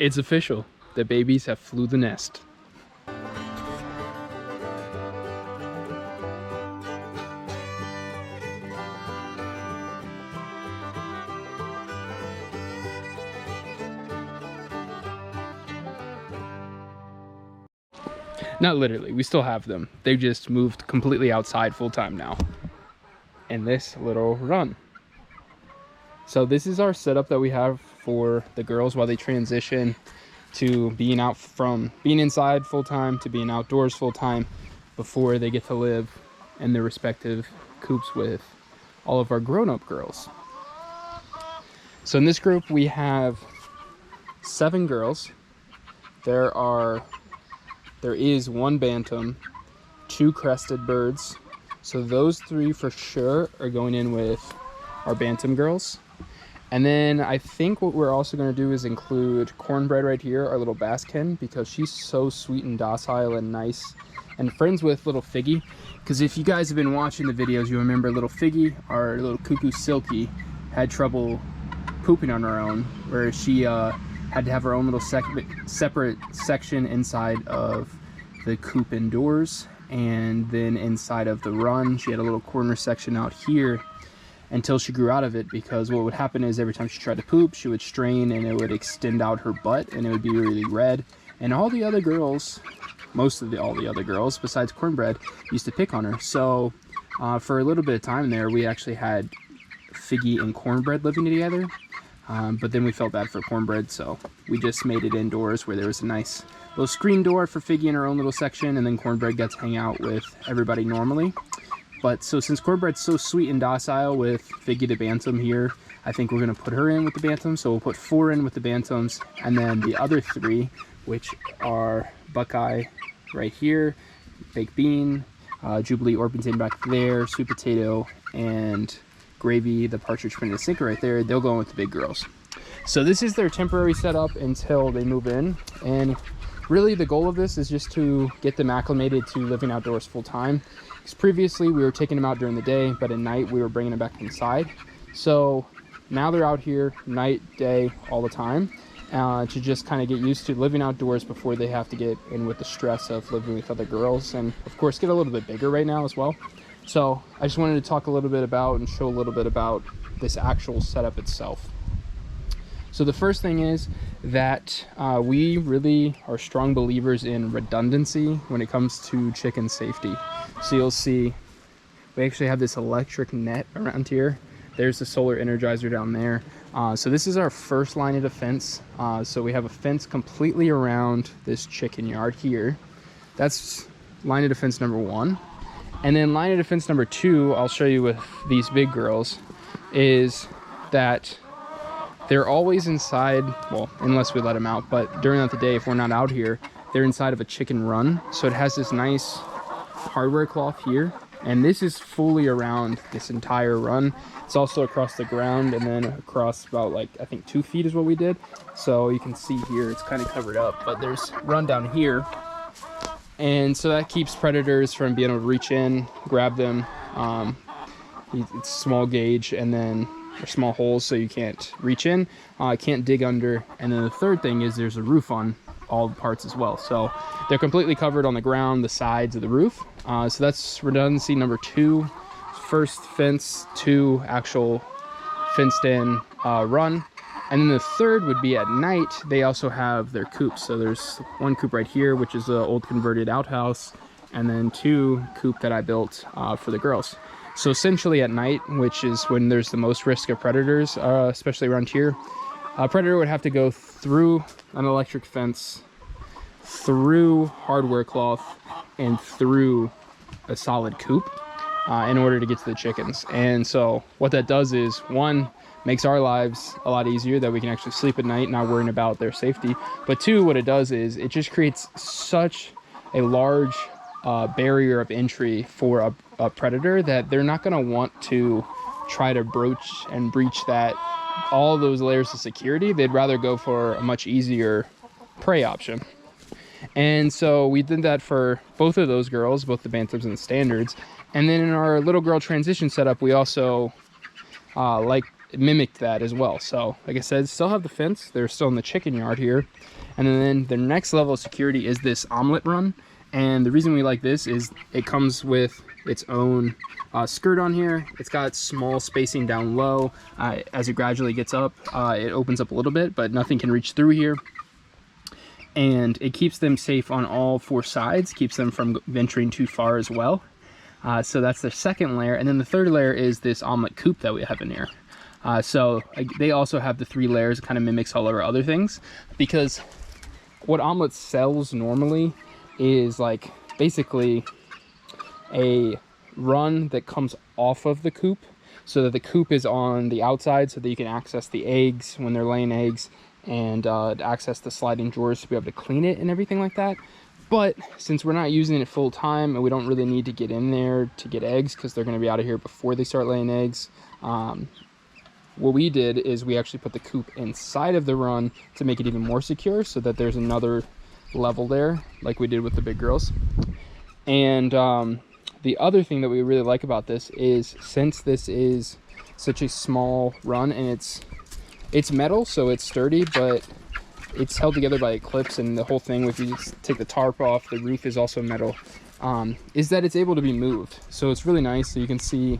It's official. The babies have flew the nest. Not literally, we still have them. They just moved completely outside full time now in this little run. So this is our setup that we have for the girls while they transition to being out, from being inside full time to being outdoors full time, before they get to live in their respective coops with all of our grown-up girls. So in this group we have 7 girls. There is 1 bantam, 2 crested birds. So those 3 for sure are going in with our bantam girls. And then I think what we're also going to do is include cornbread right here, our little Baskin, because she's so sweet and docile and nice, and friends with little Figgy. Because if you guys have been watching the videos, you remember little Figgy, our little cuckoo Silky, had trouble pooping on her own, where she had to have her own little separate section inside of the coop indoors, and then inside of the run she had a little corner section out here until she grew out of it, because what would happen is every time she tried to poop, she would strain and it would extend out her butt and it would be really red. And all the other girls, all the other girls besides cornbread, used to pick on her. So for a little bit of time there, we actually had Figgy and cornbread living together. But then we felt bad for cornbread, so we just made it indoors where there was a nice little screen door for Figgy in her own little section, and then cornbread got to hang out with everybody normally. But so since cornbread's so sweet and docile with Figgy the bantam here, I think we're going to put her in with the bantams. So we'll put 4 in with the bantams, and then the other 3, which are Buckeye right here, Baked Bean, Jubilee Orpington back there, Sweet Potato, and Gravy, the partridge printed sinker right there, they'll go in with the big girls. So this is their temporary setup until they move in, and really the goal of this is just to get them acclimated to living outdoors full time. Because previously we were taking them out during the day, but at night we were bringing them back inside. So now they're out here night, day, all the time, to just kind of get used to living outdoors before they have to get in with the stress of living with other girls, and of course get a little bit bigger right now as well. So I just wanted to talk a little bit about and show a little bit about this actual setup itself. So the first thing is that we really are strong believers in redundancy when it comes to chicken safety. So you'll see we actually have this electric net around here. There's the solar energizer down there. So this is our first line of defense. So we have a fence completely around this chicken yard here. That's line of defense number 1. And then line of defense number 2, I'll show you with these big girls, is that they're always inside, well, unless we let them out, but during the day, if we're not out here, they're inside of a chicken run. So it has this nice hardware cloth here, and this is fully around this entire run. It's also across the ground, and then across about, like, I think 2 feet is what we did. So you can see here, it's kind of covered up, but there's run down here. And so that keeps predators from being able to reach in, grab them. It's small gauge, and then there's small holes so you can't reach in, can't dig under. And then the third thing is there's a roof on all the parts as well. So they're completely covered on the ground, the sides of the roof. So that's redundancy number 2. First fence, 2 actual fenced in run. And then the third would be at night, they also have their coops. So there's 1 coop right here, which is the old converted outhouse, and then 2 coop that I built for the girls. So essentially at night, which is when there's the most risk of predators, especially around here, a predator would have to go through an electric fence, through hardware cloth, and through a solid coop in order to get to the chickens. And so what that does is, 1, makes our lives a lot easier, that we can actually sleep at night not worrying about their safety. But 2, what it does is it just creates such a large barrier of entry for a predator that they're not going to want to try to broach and breach that, all those layers of security. They'd rather go for a much easier prey option. And so we did that for both of those girls, both the bantams and the standards. And then in our little girl transition setup, we also mimicked that as well. So like I said, still have the fence. They're still in the chicken yard here. And then the next level of security is this omelet run. And the reason we like this is it comes with its own skirt on here. It's got small spacing down low. As it gradually gets up, it opens up a little bit, but nothing can reach through here. And it keeps them safe on all 4 sides, keeps them from venturing too far as well. So that's the second layer. And then the third layer is this omelet coop that we have in here. So they also have the 3 layers. It kind of mimics all our other things, because what omelet sells normally is like basically a run that comes off of the coop, so that the coop is on the outside so that you can access the eggs when they're laying eggs, and access the sliding drawers to be able to clean it and everything like that. But since we're not using it full time and we don't really need to get in there to get eggs because they're going to be out of here before they start laying eggs, what we did is we actually put the coop inside of the run to make it even more secure, so that there's another level there like we did with the big girls. And the other thing that we really like about this is, since this is such a small run and it's metal, so it's sturdy, but it's held together by clips, and the whole thing, if you just take the tarp off, the roof is also metal, is that it's able to be moved. So it's really nice. So you can see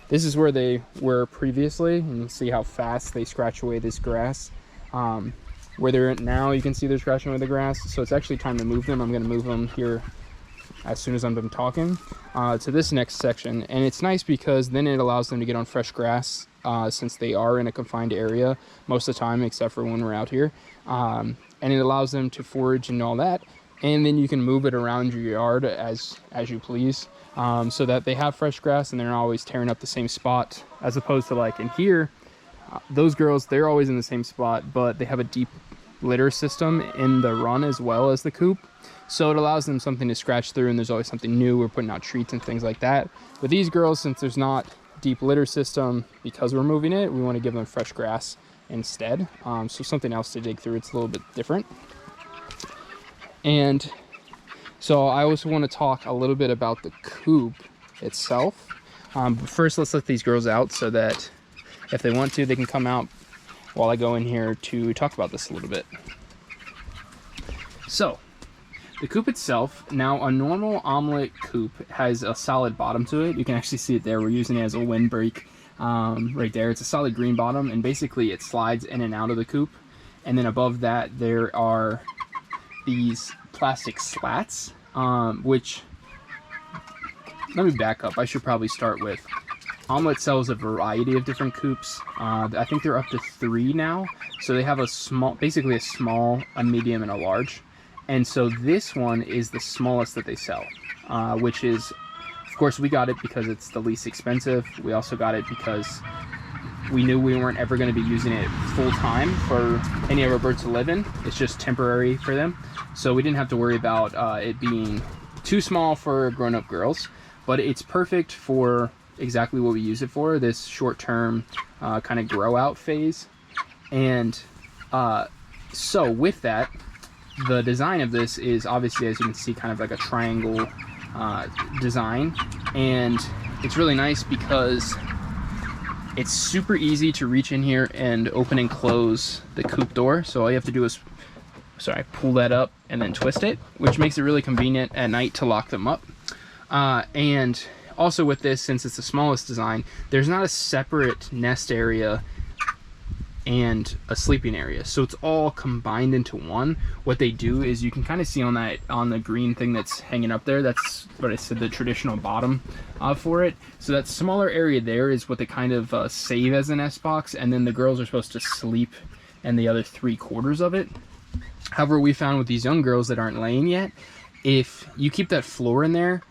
this is where they were previously, and you can see how fast they scratch away this grass. Where they're at now, you can see they're scratching away the grass. So it's actually time to move them. I'm going to move them here as soon as I'm done talking to this next section. And it's nice because then it allows them to get on fresh grass, since they are in a confined area most of the time, except for when we're out here. And it allows them to forage and all that. And then you can move it around your yard as you please, so that they have fresh grass and they're not always tearing up the same spot, as opposed to like in here, those girls, they're always in the same spot, but they have a deep litter system in the run as well as the coop. So it allows them something to scratch through, and there's always something new. We're putting out treats and things like that. But these girls, since there's not deep litter system, because we're moving it, we want to give them fresh grass instead. So something else to dig through. It's a little bit different. And so I also want to talk a little bit about the coop itself. But first, let's let these girls out so that if they want to, they can come out while I go in here to talk about this a little bit. So the coop itself, now a normal omelet coop has a solid bottom to it. You can actually see it there. We're using it as a windbreak right there. It's a solid green bottom, and basically it slides in and out of the coop. And then above that, there are these plastic slats, which, let me back up. I should probably start with, Omelet sells a variety of different coops. I think they're up to 3 now. So they have a small, basically a small, a medium, and a large. And so this one is the smallest that they sell, which is, of course, we got it because it's the least expensive. We also got it because we knew we weren't ever going to be using it full time for any of our birds to live in. It's just temporary for them. So we didn't have to worry about it being too small for grown-up girls. But it's perfect for exactly what we use it for, this short-term kind of grow out phase. And so with that, the design of this is obviously, as you can see, kind of like a triangle design. And it's really nice because it's super easy to reach in here and open and close the coop door. So all you have to do is, pull that up and then twist it, which makes it really convenient at night to lock them up. And also with this, since it's the smallest design, there's not a separate nest area and a sleeping area, so it's all combined into one. What they do is, you can kind of see on that, on the green thing that's hanging up there, that's what I said, the traditional bottom for it. So that smaller area there is what they kind of save as a nest box, and then the girls are supposed to sleep in the other 3/4 of it. However, we found with these young girls that aren't laying yet, if you keep that floor in there,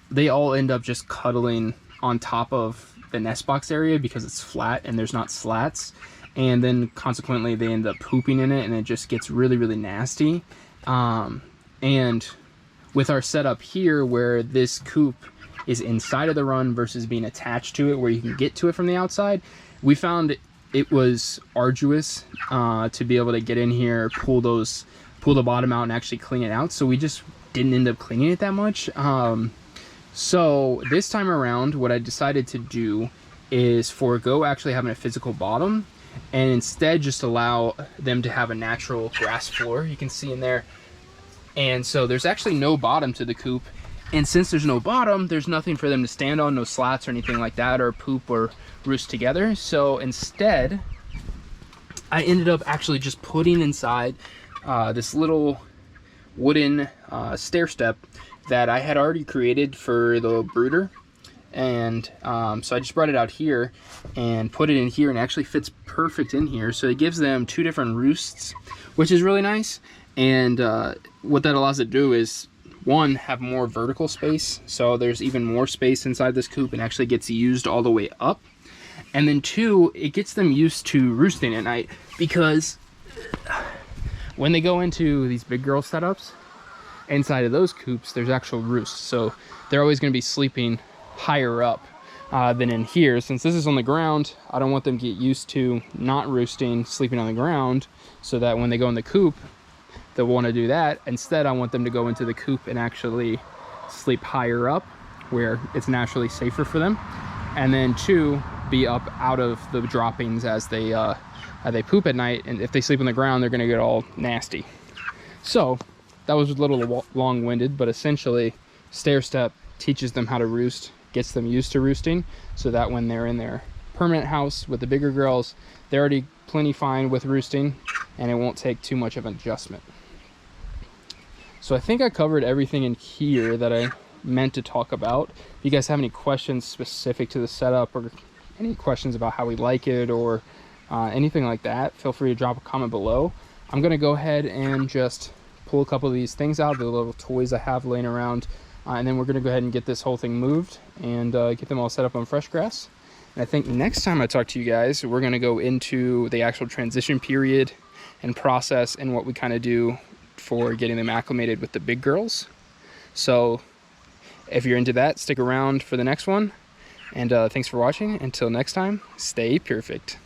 they all end up just cuddling on top of the nest box area because it's flat and there's not slats. And then consequently they end up pooping in it, and it just gets really, really nasty. And with our setup here, where this coop is inside of the run versus being attached to it where you can get to it from the outside, we found it was arduous to be able to get in here, pull the bottom out and actually clean it out. So we just didn't end up cleaning it that much. So this time around, what I decided to do is forego actually having a physical bottom and instead just allow them to have a natural grass floor, you can see in there. And so there's actually no bottom to the coop, and since there's no bottom, there's nothing for them to stand on, no slats or anything like that, or poop or roost together. So instead I ended up actually just putting inside this little wooden stair step that I had already created for the brooder. And so I just brought it out here and put it in here, and it actually fits perfect in here. So it gives them 2 different roosts, which is really nice. And what that allows it to do is, 1, have more vertical space, so there's even more space inside this coop and actually gets used all the way up. And then 2, it gets them used to roosting at night, because when they go into these big girl setups, inside of those coops there's actual roosts, so they're always going to be sleeping higher up than in here. Since this is on the ground, I don't want them to get used to not roosting, sleeping on the ground, so that when they go in the coop they'll want to do that. Instead, I want them to go into the coop and actually sleep higher up where it's naturally safer for them, and then 2, be up out of the droppings as they poop at night. And if they sleep on the ground, they're going to get all nasty. So that was a little long-winded, but essentially stair step teaches them how to roost, gets them used to roosting, so that when they're in their permanent house with the bigger girls, they're already plenty fine with roosting, and it won't take too much of an adjustment. So I think I covered everything in here that I meant to talk about. If you guys have any questions specific to the setup, or any questions about how we like it, or anything like that, feel free to drop a comment below. I'm gonna go ahead and just pull a couple of these things out, the little toys I have laying around, and then we're gonna go ahead and get this whole thing moved and get them all set up on fresh grass. And I think next time I talk to you guys, we're gonna go into the actual transition period and process, and what we kind of do for getting them acclimated with the big girls. So if you're into that, stick around for the next one. And thanks for watching. Until next time, stay perfect.